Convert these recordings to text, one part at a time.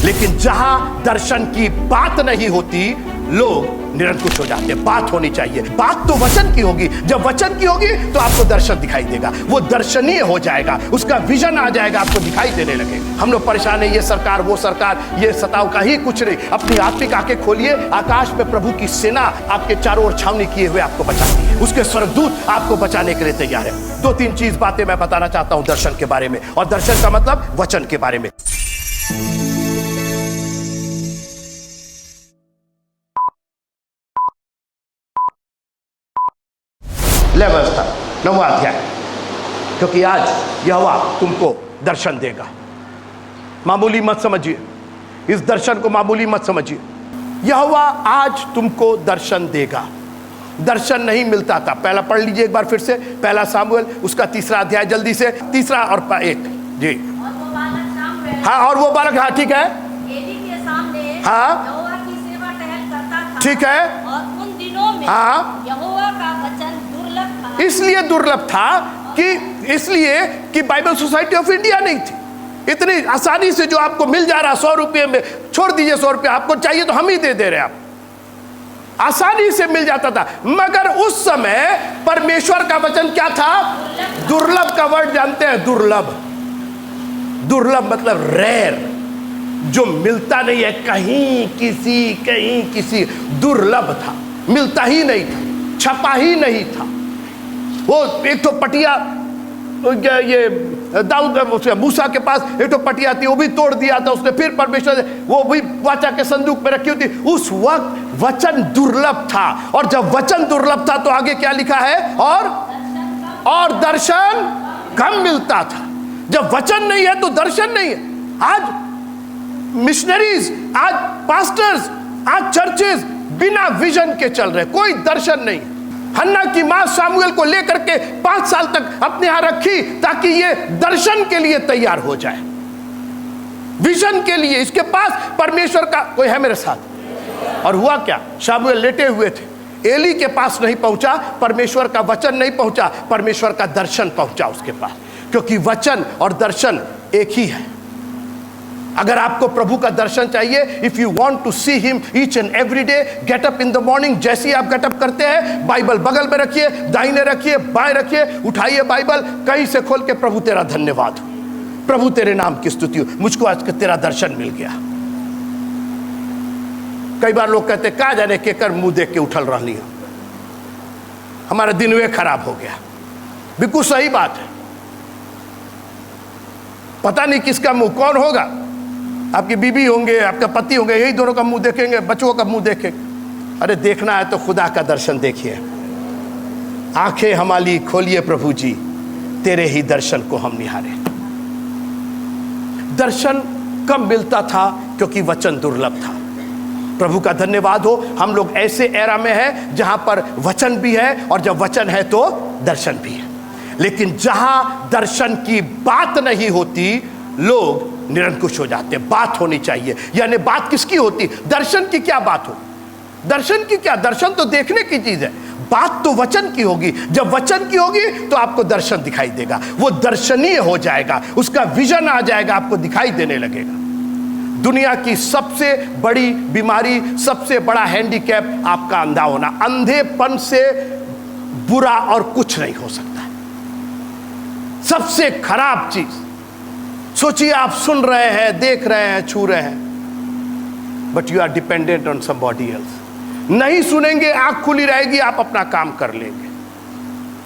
लेकिन जहां दर्शन की बात नहीं होती, लोग निरंकुश हो जाते हैं। बात होनी चाहिए, बात तो वचन की होगी। जब वचन की होगी तो आपको दर्शन दिखाई देगा, वो दर्शनीय हो जाएगा, उसका विजन आ जाएगा, आपको दिखाई देने लगे। हम लोग परेशान है, ये सरकार वो सरकार, ये सताव का ही कुछ नहीं। अपनी आत्मिक आंखें खोलिए, आकाश में प्रभु की सेना आपके चारों ओर छावनी किए हुए आपको बचाती है। उसके स्वर्गदूत आपको बचाने के लिए तैयार है। 2-3 चीज बातें मैं बताना चाहता हूं दर्शन के बारे में, और दर्शन का मतलब वचन के बारे में। ले व्यवस्था 9वां अध्याय, क्योंकि आज यहोवा तुमको दर्शन देगा। मामूली मत समझिए, इस दर्शन को मामूली मत समझिए। यहोवा आज तुमको दर्शन देगा। दर्शन नहीं मिलता था। पहला पढ़ लीजिए एक बार फिर से, पहला सामुएल उसका 3रा अध्याय, जल्दी से 3 और 1 जी। हाँ, और वो बालक, हाँ ठीक है, हाँ ठीक है, और उन दिनों में हाँ यहोवा का वचन दुर्लभ था। इसलिए दुर्लभ था कि बाइबल सोसाइटी ऑफ इंडिया नहीं थी। इतनी आसानी से जो आपको मिल जा रहा 100 रुपये में, छोड़ दीजिए 100 रुपये, आपको चाहिए तो हम ही दे दे रहे हैं, आप आसानी से मिल जाता था। मगर उस समय परमेश्वर का वचन क्या था? दुर्लभ का वर्ड जानते हैं? दुर्लभ, दुर्लभ मतलब रेयर, जो मिलता नहीं है, कहीं किसी, दुर्लभ था, मिलता ही नहीं था, छपा ही नहीं था। वो एक तो पटिया, ये दाऊद मूसा के पास एक तो पटिया थी, वो भी तोड़ दिया था उसने, फिर परमेश्वर वो भी वाचा के संदूक में रखी होती। उस वक्त वचन दुर्लभ था, और जब वचन दुर्लभ था तो आगे क्या लिखा है? और दर्शन कम मिलता था। जब वचन नहीं है तो दर्शन नहीं है। आज मिशनरीज, आज पास्टर्स, आज चर्चेस बिना विजन के चल रहे, कोई दर्शन नहीं। हन्ना की मां सामुएल को लेकर के 5 साल तक अपने यहां रखी ताकि ये दर्शन के लिए तैयार हो जाए, विजन के लिए। इसके पास परमेश्वर का, कोई है मेरे साथ? और हुआ क्या? सामुएल लेटे हुए थे, एली के पास नहीं पहुंचा, परमेश्वर का वचन नहीं पहुंचा, परमेश्वर का दर्शन पहुंचा उसके पास, क्योंकि वचन और दर्शन एक ही है। अगर आपको प्रभु का दर्शन चाहिए, if you want to see him each and every day, get up in the morning. जैसे ही आप गेट अप करते हैं, बाइबल बगल में रखिए, दाहिने रखिए, बाएं रखिए, उठाइए बाइबल, कहीं से खोल के, प्रभु तेरा धन्यवाद हो, प्रभु तेरे नाम की स्तुति हो, मुझको आज तेरा दर्शन मिल गया। कई बार लोग कहते कहा जाने के कर मुंह देख के उठल रही हो, हमारा दिन वे खराब हो गया। बिल्कुल सही बात है। पता नहीं किसका मुंह, कौन होगा, आपकी बीबी होंगे, आपका पति होंगे, यही दोनों का मुंह देखेंगे, बच्चों का मुंह देखेंगे। अरे देखना है तो खुदा का दर्शन देखिए। आंखें हमारी खोलिए प्रभु जी, तेरे ही दर्शन को हम निहारे। दर्शन कम मिलता था क्योंकि वचन दुर्लभ था। प्रभु का धन्यवाद हो, हम लोग ऐसे एरा में हैं जहां पर वचन भी है, और जब वचन है तो दर्शन भी है। लेकिन जहां दर्शन की बात नहीं होती, लोग निरंकुश हो जाते हैं। बात होनी चाहिए, यानी बात किसकी होती? दर्शन की क्या बात हो? दर्शन की क्या? दर्शन तो देखने की चीज है, बात तो वचन की होगी। जब वचन की होगी तो आपको दर्शन दिखाई देगा, वो दर्शनीय हो जाएगा, उसका विजन आ जाएगा, आपको दिखाई देने लगेगा। दुनिया की सबसे बड़ी बीमारी, सबसे बड़ा हैंडीकैप आपका अंधा होना। अंधेपन से बुरा और कुछ नहीं हो सकता। सबसे खराब चीज, सोचिए आप सुन रहे हैं, देख रहे हैं, छू रहे हैं, but you are dependent on somebody else. नहीं सुनेंगे, आंख खुली रहेगी, आप अपना काम कर लेंगे।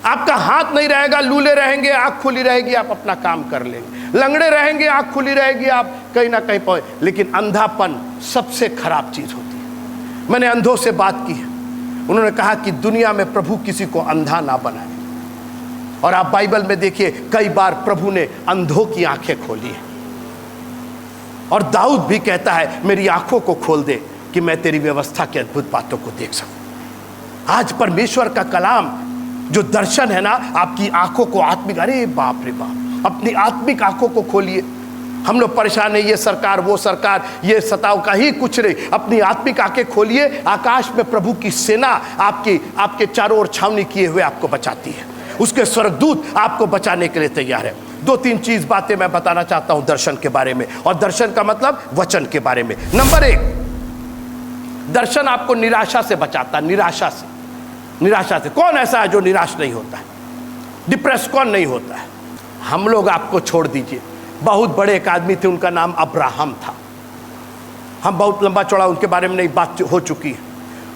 आपका हाथ नहीं रहेगा, लूले रहेंगे, आंख खुली रहेगी, आप अपना काम कर लेंगे। लंगड़े रहेंगे, आंख खुली रहेगी, आप कहीं ना कहीं पहुंचे। लेकिन अंधापन सबसे खराब चीज होती है। मैंने अंधों से बात की है, उन्होंने कहा कि दुनिया में प्रभु किसी को अंधा ना बनाए। और आप बाइबल में देखिए, कई बार प्रभु ने अंधों की आंखें खोली है। और दाऊद भी कहता है, मेरी आंखों को खोल दे कि मैं तेरी व्यवस्था की अद्भुत बातों को देख सकूं। आज परमेश्वर का कलाम जो दर्शन है ना, आपकी आंखों को आत्मिक, अरे बाप रे बाप, अपनी आत्मिक आंखों को खोलिए। हम लोग परेशान है, ये सरकार वो सरकार, ये सताव का ही कुछ नहीं। अपनी आत्मिक आंखें खोलिए, आकाश में प्रभु की सेना आपके चारों ओर छावनी किए हुए आपको बचाती है। उसके स्वर्गदूत आपको बचाने के लिए तैयार है। 2-3 चीज बातें मैं बताना चाहता हूं दर्शन के बारे में, और दर्शन का मतलब वचन के बारे में। नंबर 1, दर्शन आपको निराशा से बचाता। निराशा से कौन ऐसा है जो निराश नहीं होता है? डिप्रेस कौन नहीं होता है? हम लोग आपको छोड़ दीजिए, बहुत बड़े एक आदमी थे, उनका नाम अब्राहम था। हम बहुत लंबा चौड़ा उनके बारे में नहीं बात हो चुकी है।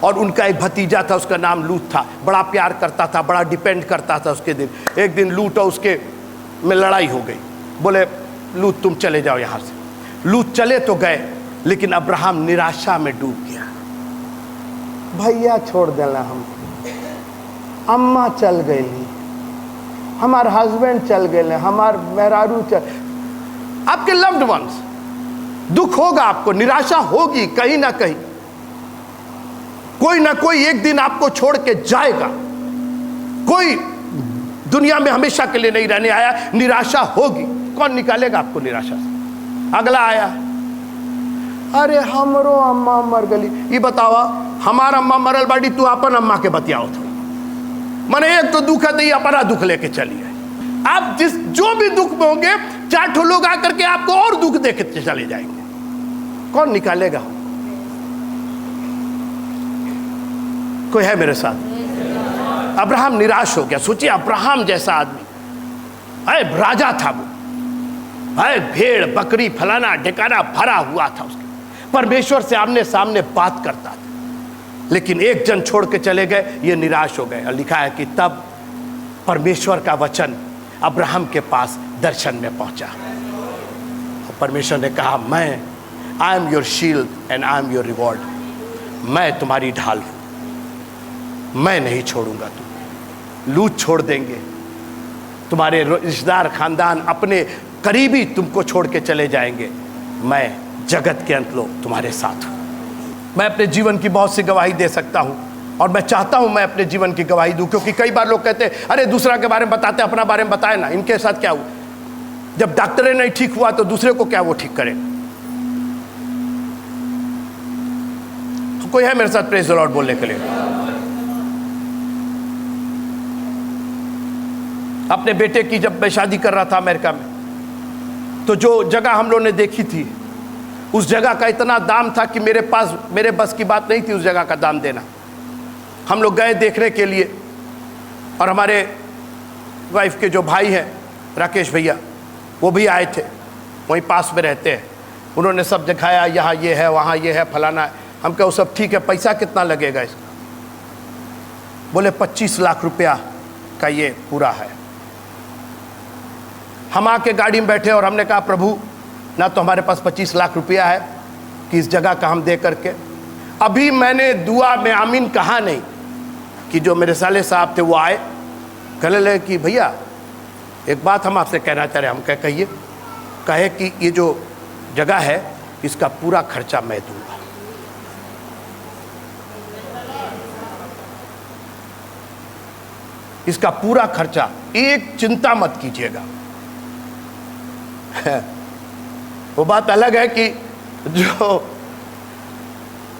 और उनका एक भतीजा था, उसका नाम लूत था। बड़ा प्यार करता था, बड़ा डिपेंड करता था उसके दिन। एक दिन लूत और उसके में लड़ाई हो गई। बोले लूत तुम चले जाओ यहाँ से। लूत चले तो गए, लेकिन अब्राहम निराशा में डूब गया। भैया छोड़ देना हमको, अम्मा चल गई, हमार हस्बैंड चल गए, हमार मेहरारू चल, आपके लव्ड वंस। दुख होगा आपको, निराशा होगी कहीं ना कहीं। कोई ना कोई एक दिन आपको छोड़ के जाएगा। कोई दुनिया में हमेशा के लिए नहीं रहने आया, निराशा होगी। कौन निकालेगा आपको निराशा से? अगला आया, अरे हमरो अम्मा मर गई। ये बतावा, हमार अम्मा मरल बाड़ी, तू अपन अम्मा के बतियाओ था। मैंने एक तो दुख है, अपना दुख लेके चलिए। आप जो भी दुख में होंगे, 4 लोग आकर के आपको और दुख देके चले जाएंगे। कौन निकालेगा? कोई है मेरे साथ? अब्राहम निराश हो गया। सोचिए, अब्राहम जैसा आदमी, अरे राजा था वो, अरे भेड़ बकरी फलाना ढिकाना भरा हुआ था उसके, परमेश्वर से आमने सामने बात करता था। लेकिन एक जन छोड़ के चले गए, ये निराश हो गए। और लिखा है कि तब परमेश्वर का वचन अब्राहम के पास दर्शन में पहुंचा। और परमेश्वर ने कहा, I am your shield and I am your reward. मैं तुम्हारी ढाल हूं, मैं नहीं छोड़ूंगा तुम। लूत छोड़ देंगे, तुम्हारे रिश्तेदार खानदान अपने करीबी तुमको छोड़ के चले जाएंगे, मैं जगत के अंत लोग तुम्हारे साथ हूं। मैं अपने जीवन की बहुत सी गवाही दे सकता हूं, और मैं चाहता हूं मैं अपने जीवन की गवाही दूं, क्योंकि कई बार लोग कहते हैं अरे दूसरा के बारे में बताते, अपना बारे में बताए ना। इनके साथ क्या हुआ? जब डॉक्टर नहीं ठीक हुआ तो दूसरे को क्या वो ठीक करे? तो कोई है मेरे साथ प्रेज द लॉर्ड बोलने के लिए? अपने बेटे की जब मैं शादी कर रहा था अमेरिका में, तो जो जगह हम लोगों ने देखी थी, उस जगह का इतना दाम था कि मेरे बस की बात नहीं थी उस जगह का दाम देना। हम लोग गए देखने के लिए, और हमारे वाइफ के जो भाई हैं राकेश भैया, वो भी आए थे, वहीं पास में रहते हैं। उन्होंने सब दिखाया, यहाँ ये है, वहाँ ये है, फलाना है। हम कहा वो सब ठीक है, पैसा कितना लगेगा इसका? बोले 25 लाख रुपया का ये पूरा है। हम आके गाड़ी में बैठे और हमने कहा प्रभु, ना तो हमारे पास 25 लाख रुपया है कि इस जगह का हम दे करके। अभी मैंने दुआ में आमीन कहा नहीं कि जो मेरे साले साहब थे वो आए, कहने लगे कि भैया एक बात हम आपसे कहना चाह रहे हैं। हम कहिए। कहे कि ये जो जगह है इसका पूरा खर्चा मैं दूंगा। इसका पूरा खर्चा, एक चिंता मत कीजिएगा। वो बात अलग है कि जो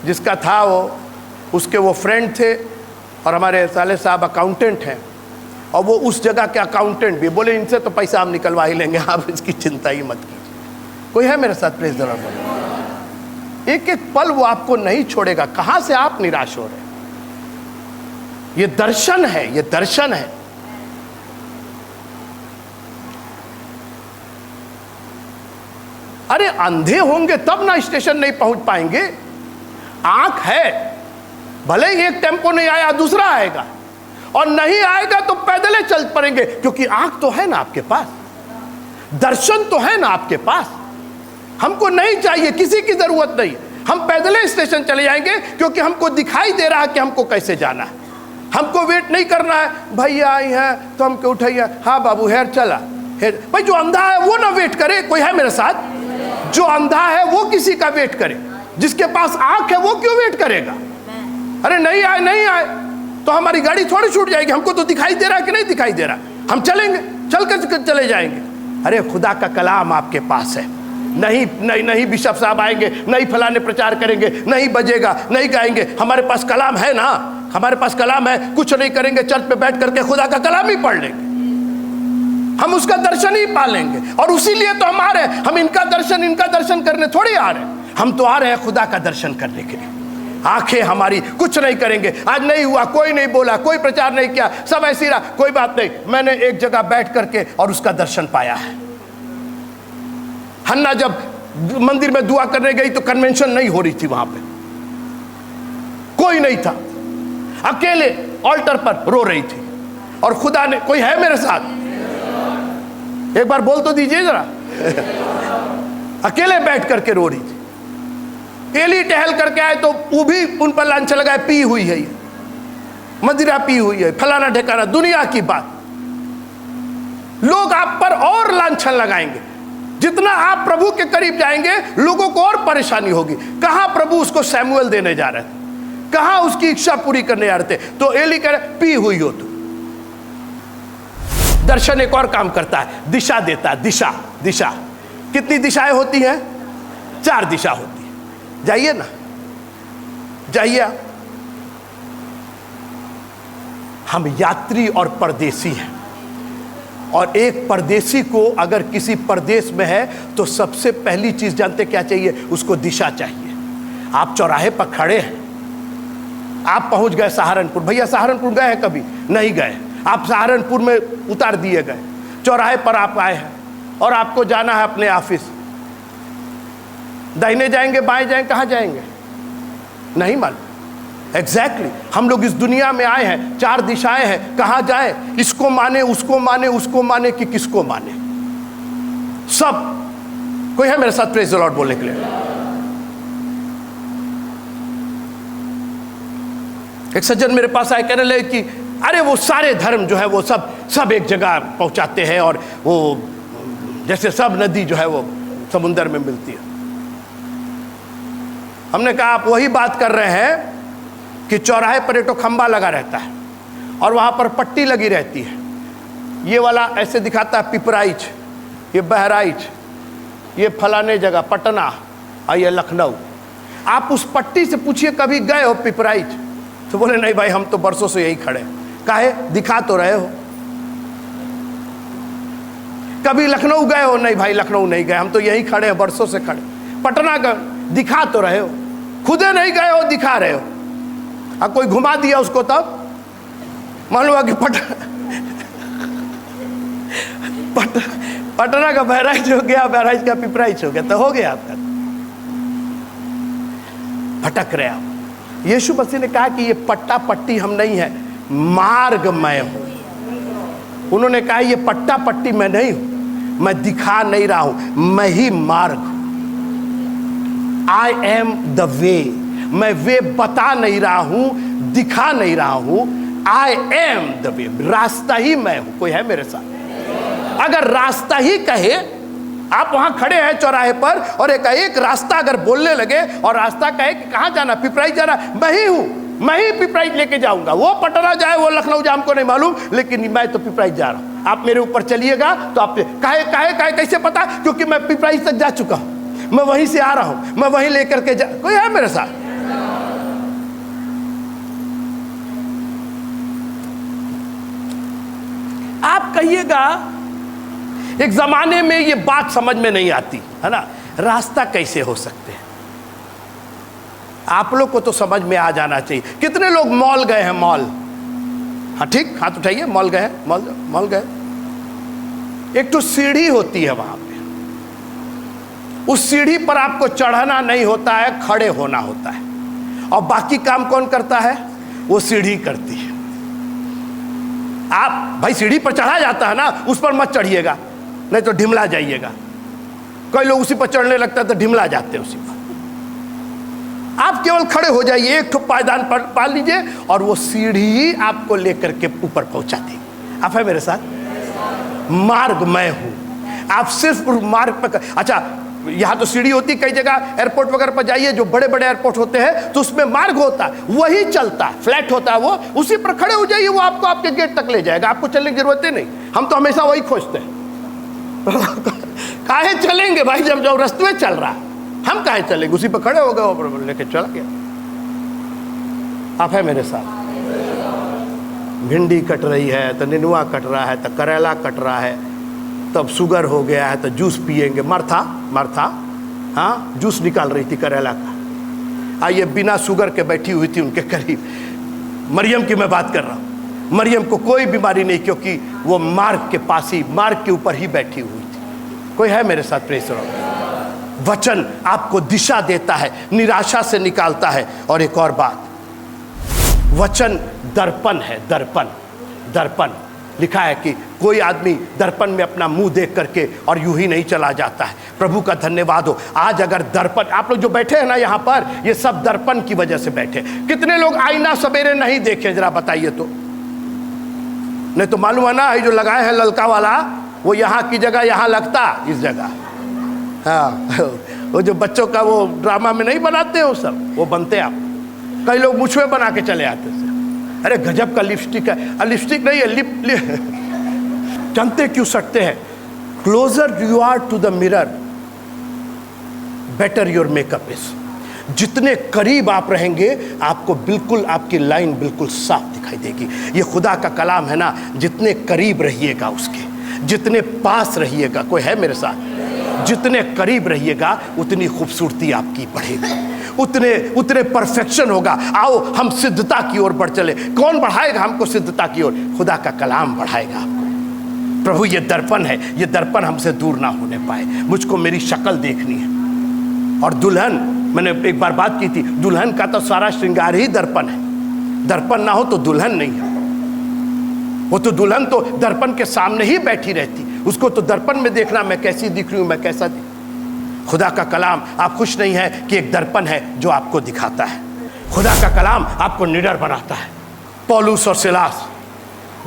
जिसका था वो, उसके वो फ्रेंड थे, और हमारे साले साहब अकाउंटेंट हैं, और वो उस जगह के अकाउंटेंट भी। बोले इनसे तो पैसा हम निकलवा ही लेंगे, आप इसकी चिंता ही मत कीजिए। कोई है मेरे साथ प्रेज द लॉर्ड? एक एक पल वो आपको नहीं छोड़ेगा। कहां से आप निराश हो रहे हैं? ये दर्शन है, ये दर्शन है। अरे अंधे होंगे तब ना स्टेशन नहीं पहुंच पाएंगे। आंख है, भले ही एक टेम्पो नहीं आया दूसरा आएगा, और नहीं आएगा तो पैदल चल पड़ेंगे, क्योंकि आंख तो है ना आपके पास, दर्शन तो है ना आपके पास। हमको नहीं चाहिए, किसी की जरूरत नहीं, हम पैदल स्टेशन चले जाएंगे, क्योंकि हमको दिखाई दे रहा है कि हमको कैसे जाना है। हमको वेट नहीं करना है, भैया आई है तो हमको उठाइए, हाँ बाबू हेर चला हेर। भाई जो अंधा है वो ना वेट करे। कोई है मेरे साथ? जो अंधा है वो किसी का वेट करे, जिसके पास आंख है वो क्यों वेट करेगा? अरे नहीं आए नहीं आए तो हमारी गाड़ी थोड़ी छूट जाएगी। हमको तो दिखाई दे रहा है कि नहीं दिखाई दे रहा, हम चलेंगे, चल कर चले जाएंगे। अरे खुदा का कलाम आपके पास है। नहीं नहीं नहीं बिशप साहब आएंगे, नहीं फलाने प्रचार करेंगे, नहीं बजेगा, नहीं गाएंगे। हमारे पास कलाम है ना, हमारे पास कलाम है। कुछ नहीं करेंगे, चर्च पे बैठ करके खुदा का कलाम ही पढ़ लेंगे। हम उसका दर्शन ही पालेंगे। और उसीलिए तो हम आ रहे हैं, हम इनका दर्शन करने थोड़ी आ रहे हैं, हम तो आ रहे हैं खुदा का दर्शन करने के लिए। आंखें हमारी कुछ नहीं करेंगे। आज नहीं हुआ, कोई नहीं बोला, कोई प्रचार नहीं किया, सब ऐसी रहा, कोई बात नहीं। मैंने एक जगह बैठ करके और उसका दर्शन पाया है। हन्ना जब मंदिर में दुआ करने गई तो कन्वेंशन नहीं हो रही थी, वहां पे कोई नहीं था, अकेले ऑल्टर पर रो रही थी और खुदा ने, कोई है मेरे साथ, एक बार बोल तो दीजिए जरा। अकेले बैठ करके रो रही थी। एली टहल करके आए तो वो भी उन पर लांछन लगाए, पी हुई है ये, मदिरा पी हुई है, फलाना ठिकाना, दुनिया की बात। लोग आप पर और लांछन लगाएंगे। जितना आप प्रभु के करीब जाएंगे लोगों को और परेशानी होगी। कहां प्रभु उसको सैमुएल देने जा रहे थे, कहां उसकी इच्छा पूरी करने जा रहे थे। तो एली कह रहे पी हुई हो तू। दर्शन एक और काम करता है, दिशा देता है। दिशा, दिशा कितनी दिशाएं होती हैं? 4 दिशा होती है। जाइए ना, जाइए आप। हम यात्री और परदेसी हैं, और एक परदेसी को अगर किसी परदेश में है तो सबसे पहली चीज जानते क्या चाहिए? उसको दिशा चाहिए। आप चौराहे पर खड़े हैं, आप पहुंच गए सहारनपुर। भैया सहारनपुर गए हैं कभी? नहीं गए। आप सहारनपुर में उतार दिए गए, चौराहे पर आप आए हैं और आपको जाना है अपने ऑफिस। दाहिने जाएंगे, बाएं जाएंगे, कहां जाएंगे? नहीं मालूम। एग्जैक्टली हम लोग इस दुनिया में आए हैं, 4 दिशाएं हैं, कहां जाए? इसको माने, उसको माने, उसको माने कि किसको माने? सब कोई है मेरे साथ प्रेज द लॉर्ड बोलने के लिए? एक सज्जन मेरे पास आए, कहने लगे कि अरे वो सारे धर्म जो है वो सब एक जगह पहुंचाते हैं, और वो जैसे सब नदी जो है वो समुद्र में मिलती है। हमने कहा आप वही बात कर रहे हैं कि चौराहे पर एक तो खंबा लगा रहता है और वहां पर पट्टी लगी रहती है। ये वाला ऐसे दिखाता है पिपराइच, ये बहराइच, ये फलाने जगह पटना और ये लखनऊ। आप उस पट्टी से पूछिए कभी गए हो पिपराइच? तो बोले नहीं भाई, हम तो बरसों से यही खड़े। काहे? दिखा तो रहे हो। कभी लखनऊ गए हो? नहीं भाई लखनऊ नहीं गए, हम तो यही खड़े हैं, बरसों से खड़े। पटना गए? दिखा तो रहे हो। खुदे नहीं गए हो, दिखा रहे हो। अब कोई घुमा दिया उसको, तब मान लो कि पटना का बहराइच हो गया, बहराइच का पिपराइच हो गया, तो हो गया आपका। भटक रहे आप। यीशु मसीह ने कहा कि ये पट्टा पट्टी हम नहीं है, मार्ग मैं हूं। उन्होंने कहा ये पट्टा पट्टी मैं नहीं हूं, मैं दिखा नहीं रहा हूं, मैं ही मार्ग हूं। I am the way. मैं वे बता नहीं रहा हूं, दिखा नहीं रहा हूं, आई एम द वे। रास्ता ही मैं हूं। कोई है मेरे साथ? अगर रास्ता ही कहे, आप वहां खड़े हैं चौराहे पर और एक रास्ता अगर बोलने लगे और रास्ता कहे कि कहां जाना, पिपराइच जाना, मैं ही हूं, मैं ही पिपराइच लेके जाऊंगा। वो पटना जाए, वो लखनऊ जाए, हमको नहीं मालूम, लेकिन मैं तो पिपराइच जा रहा हूं। आप मेरे ऊपर चलिएगा तो आप काहे कैसे पता? क्योंकि मैं पिपराइच तक जा चुका हूं, मैं वहीं से आ रहा हूं, मैं वहीं लेकर के जा। कोई है मेरे साथ? आप कहिएगा एक जमाने में ये बात समझ में नहीं आती है ना, रास्ता कैसे हो सकते हैं? आप लोग को तो समझ में आ जाना चाहिए। कितने लोग मॉल गए हैं? मॉल, हाँ ठीक, हाथ उठाइए। मॉल गए? मॉल गए? एक तो सीढ़ी होती है वहां पे, उस सीढ़ी पर आपको चढ़ना नहीं होता है, खड़े होना होता है। और बाकी काम कौन करता है? वो सीढ़ी करती है। आप भाई सीढ़ी पर चढ़ा जाता है ना, उस पर मत चढ़िएगा, नहीं तो ढिमला जाइएगा। कई लोग उसी पर चढ़ने लगता है तो ढिमला जाते हैं उसी पर। आप केवल खड़े हो जाइए, एक ठो पायदान पाल लीजिए और वो सीढ़ी आपको लेकर के ऊपर पहुंचा देगी। आप है मेरे साथ? मार्ग मैं हूं। आप सिर्फ मार्ग पर। अच्छा, यहाँ तो सीढ़ी होती, कई जगह एयरपोर्ट वगैरह पर जाइए, जो बड़े बड़े एयरपोर्ट होते हैं तो उसमें मार्ग होता है, वही चलता है, फ्लैट होता है, वो उसी पर खड़े हो जाइए, वो आपको आपके गेट तक ले जाएगा, आपको चलने की जरूरत ही नहीं। हम तो हमेशा वही खोजते हैं। काहे चलेंगे भाई, जब जो रास्ते चल रहा है, हम काहे चलेंगे? उसी पर खड़े हो गए, वो लेके चला गया। आप है मेरे साथ? भिंडी कट रही है तो नेनुआ कट रहा है तो करेला कट रहा है, तब शुगर हो गया है तो जूस पिएंगे। मरथा हाँ जूस निकाल रही थी करेला का। आइए बिना शुगर के बैठी हुई थी उनके करीब। मरियम की मैं बात कर रहा हूँ। मरियम को कोई बीमारी नहीं, क्योंकि वो मार्ग के पास ही, मार्ग के ऊपर ही बैठी हुई थी। कोई है मेरे साथ? प्रेस रहो। वचन आपको दिशा देता है, निराशा से निकालता है। और एक और बात, वचन दर्पण है। दर्पण लिखा है कि कोई आदमी दर्पण में अपना मुंह देख करके और यूं ही नहीं चला जाता है। प्रभु का धन्यवाद हो। आज अगर दर्पण, आप लोग जो बैठे हैं ना यहाँ पर, ये सब दर्पण की वजह से बैठे। कितने लोग आईना सवेरे नहीं देखे, जरा बताइए तो। नहीं तो मालूम है ना, ये जो लगाए हैं ललका वाला, वो यहाँ की जगह यहाँ लगता, इस जगह। हाँ वो जो बच्चों का वो ड्रामा में नहीं बनाते हो सब, वो बनते आप। कई लोग मुछुए बना के चले आते थे। अरे गजब का लिपस्टिक है। लिपस्टिक नहीं है, लिप जानते क्यों सटते हैं? Closer you are to the mirror, better your makeup is. जितने करीब आप रहेंगे, आपको बिल्कुल आपकी लाइन बिल्कुल साफ दिखाई देगी। ये खुदा का कलाम है ना। जितने करीब रहिएगा उसके, जितने पास रहिएगा, कोई है मेरे साथ? जितने करीब रहिएगा उतनी खूबसूरती आपकी बढ़ेगी, उतने परफेक्शन होगा। आओ हम सिद्धता की ओर बढ़ चले। कौन बढ़ाएगा हमको सिद्धता की ओर? खुदा का कलाम बढ़ाएगा आपको। प्रभु ये दर्पण है, ये दर्पण हमसे दूर ना होने पाए। मुझको मेरी शक्ल देखनी है। और दुल्हन, मैंने एक बार बात की थी, दुल्हन का तो सारा श्रृंगार ही दर्पण है। दर्पण ना हो तो दुल्हन नहीं है। वो तो दुल्हन तो दर्पण के सामने ही बैठी रहती, उसको तो दर्पण में देखना, मैं कैसी दिख रही हूं, मैं कैसा दिख। खुदा का कलाम, आप खुश नहीं है कि एक दर्पण है जो आपको दिखाता है। खुदा का कलाम आपको निडर बनाता है। पौलुस और सिलास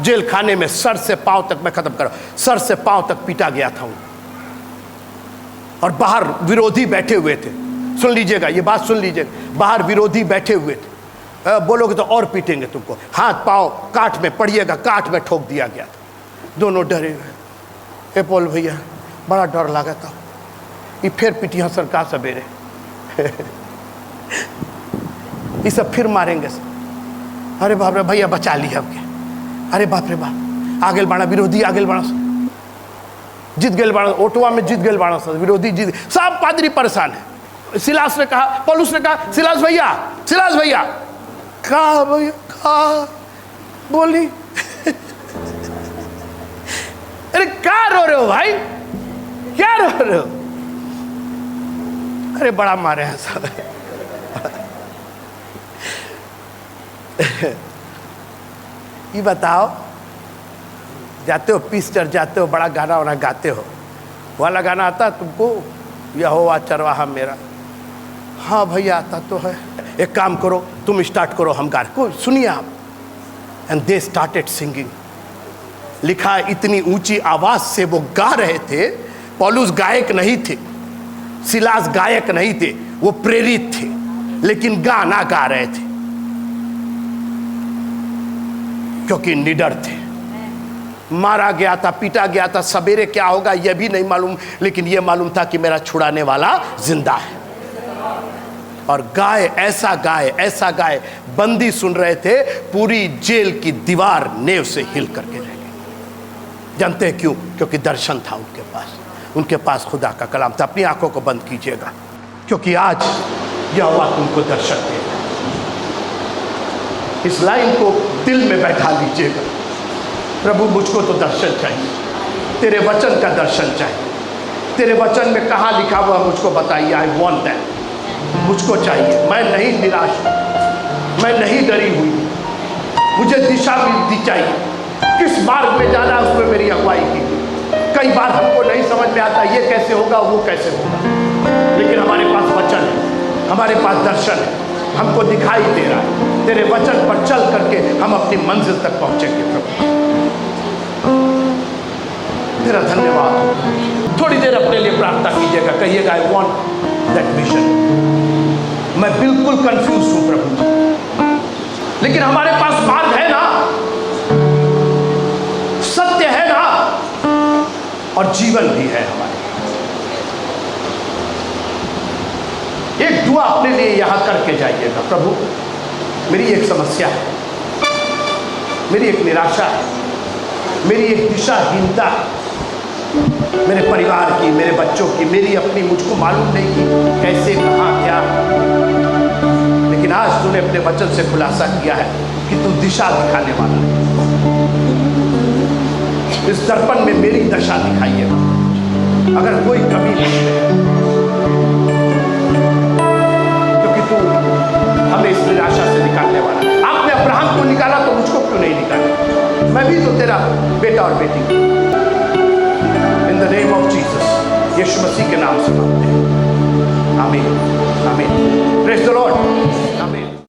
जेल खाने में सर से पांव तक, मैं खत्म करो, सर से पांव तक पीटा गया था। और बाहर विरोधी बैठे हुए थे। सुन लीजिएगा, ये बात सुन लीजिएगा। बाहर विरोधी बैठे हुए थे। बोलोगे तो और पीटेंगे तुमको। हाथ पांव काट में पड़िएगा, काट में ठोक दिया गया था। दोनों डरे हुए। पौल भैया बड़ा डर लगा था। ये फिर पिटिया सरकार सवेरे ये सब फिर मारेंगे। अरे बाप रे भैया बचा लिया अब। अरे बाप रे बाप, आगे बाड़ा विरोधी, आगे बाड़ा जीत गए बाड़ा, ओटवा में जीत गए बाड़ा, विरोधी जीत, सब पादरी परेशान है। सिलास ने कहा, पौलुस ने कहा, सिलास भैया कहा भैया कहा बोली अरे क्या रो रहे हो भाई, क्या रो रहे हो? अरे बड़ा मारे हैं सब। ये बताओ, जाते हो पीस चढ़ जाते हो, बड़ा गाना वाना गाते हो, वाला गाना आता तुमको? यहोवा चरवाहा मेरा। हाँ भैया आता तो है। एक काम करो, तुम स्टार्ट करो, हम गा को सुनिए आप। And they started singing. लिखा इतनी ऊंची आवाज से वो गा रहे थे। पौलुस गायक नहीं थे, सिलास गायक नहीं थे, वो प्रेरित थे, लेकिन गाना गा रहे थे क्योंकि निडर थे। मारा गया था, पीटा गया था, सवेरे क्या होगा यह भी नहीं मालूम, लेकिन यह मालूम था कि मेरा छुड़ाने वाला जिंदा है। और ऐसा गाए, बंदी सुन रहे थे, पूरी जेल की दीवार नेव से हिल करके रह गई। जानते हैं क्यों? क्योंकि दर्शन था उनके पास खुदा का कलाम था। अपनी आंखों को बंद कीजिएगा, क्योंकि आज यहोवा तुमको दर्शन देगा। इस लाइन को दिल में बैठा लीजिएगा। प्रभु मुझको तो दर्शन चाहिए, तेरे वचन का दर्शन चाहिए। तेरे वचन में कहाँ लिखा हुआ मुझको बताइए। आई वॉन्ट दैट, मुझको चाहिए। मैं नहीं निराश, मैं नहीं डरी हुई, मुझे दिशा मिलती चाहिए। किस मार्ग में जाना, उसमें मेरी अगुवाई की। कई बार हमको नहीं समझ में आता ये कैसे होगा, वो कैसे होगा, लेकिन हमारे पास वचन है, हमारे पास दर्शन है, हमको दिखाई दे रहा है। तेरे वचन पर चल करके हम अपनी मंजिल तक पहुंचेंगे। प्रभु तेरा धन्यवाद। थोड़ी देर अपने लिए प्रार्थना कीजिएगा, कहिएगा आई वॉन्ट दैट विजन। मैं बिल्कुल कंफ्यूज हूं प्रभु, लेकिन हमारे पास मार्ग है ना, सत्य है ना, और जीवन भी है हमारे। एक दुआ अपने लिए यहां करके जाइएगा। प्रभु मेरी एक समस्या है, मेरी एक निराशा है, मेरी एक दिशाहीनता है, मेरे परिवार की, मेरे बच्चों की, मेरी अपनी, मुझको मालूम नहीं कि कैसे, कहाँ, क्या। लेकिन आज तूने अपने वचन से खुलासा किया है कि तू दिशा दिखाने वाला है। इस दर्पण में मेरी दशा दिखाई है। अगर कोई कमी नहीं है, क्योंकि तू हमें इस निराशा से निकालने वाला है। आपने अब्राहम को निकाला तो मुझको क्यों नहीं निकाला? मैं भी तो तेरा बेटा और बेटी हूं।